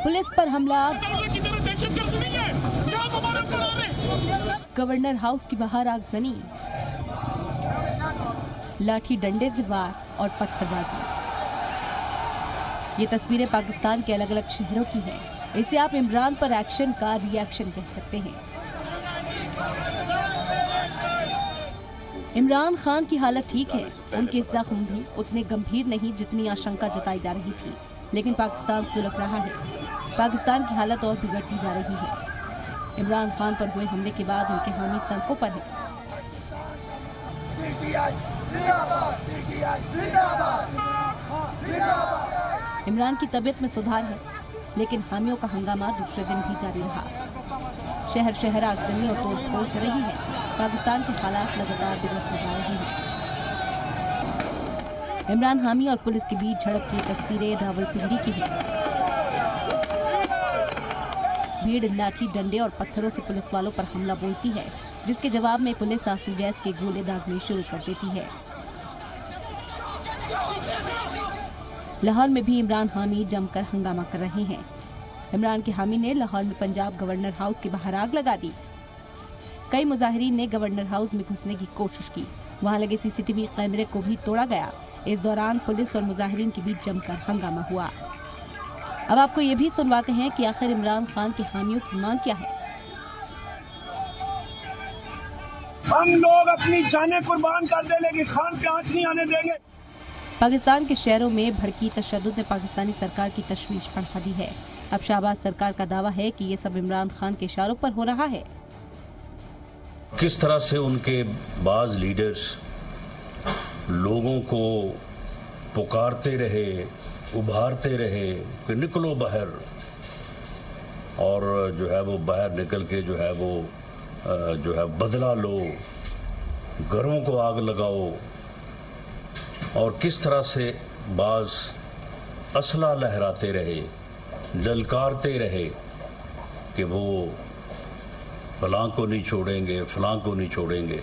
Police पर हमला। Governor house के बाहर आगजनी, लाठी डंडे से वार और पत्थरबाजी। ये तस्वीरें पाकिस्तान के अलग अलग शहरों की हैं। इसे आप इमरान पर एक्शन का रिएक्शन कह सकते हैं। इमरान खान की हालत ठीक है, उनके जख्म भी उतने गंभीर नहीं जितनी आशंका जताई जा रही थी, लेकिन पाकिस्तान सुलग रहा है। पाकिस्तान की हालत और बिगड़ती जा रही है। इमरान खान पर हुए हमले के बाद उनके हामी सड़कों पर हैं। इमरान की तबीयत में सुधार है, लेकिन हामियों का हंगामा दूसरे दिन भी जारी रहा। शहर शहर आगजनी और तोड़फोड़ हो रही है। पाकिस्तान के हालात लगातार बिगड़ते जा रहे हैं। इमरान हामी और पुलिस के बीच झड़प की तस्वीरें रावलपिंडी की हैं। भीड़ लाठी डंडे और पत्थरों से पुलिस वालों पर हमला बोलती है, जिसके जवाब में पुलिस आंसू गैस के गोले दागने शुरू कर देती है। लाहौर में भी इमरान हामी जमकर हंगामा कर रहे हैं। इमरान के हामी ने लाहौर में पंजाब गवर्नर हाउस के बाहर आग लगा दी। कई मुजाहिरीन ने गवर्नर हाउस में घुसने की कोशिश की। वहां लगे सीसीटीवी कैमरे को भी तोड़ा गया। इस दौरान पुलिस और मुजाहिरीन के बीच जमकर हंगामा हुआ। अब आपको ये भी सुनवाते हैं कि आखिर इमरान खान के हामियों की मांग क्या है। हम लोग अपनी जानें कुर्बान कर दे, लेकिन खान पे आंच नहीं आने देंगे। पाकिस्तान के शहरों में भड़की तशद्दुद ने पाकिस्तानी सरकार की तशवीश बढ़ा दी है। अब शहबाज सरकार का दावा है कि ये सब इमरान खान के इशारों पर हो रहा है। किस तरह से उनके बाज लीडर्स लोगों को पुकारते रहे, उभारते रहे कि निकलो बाहर, और जो है वो बाहर निकल के जो है बदला लो, घरों को आग लगाओ, और किस तरह से बाज असला लहराते रहे, ललकारते रहे कि वो फलां को नहीं छोड़ेंगे, फलां को नहीं छोड़ेंगे।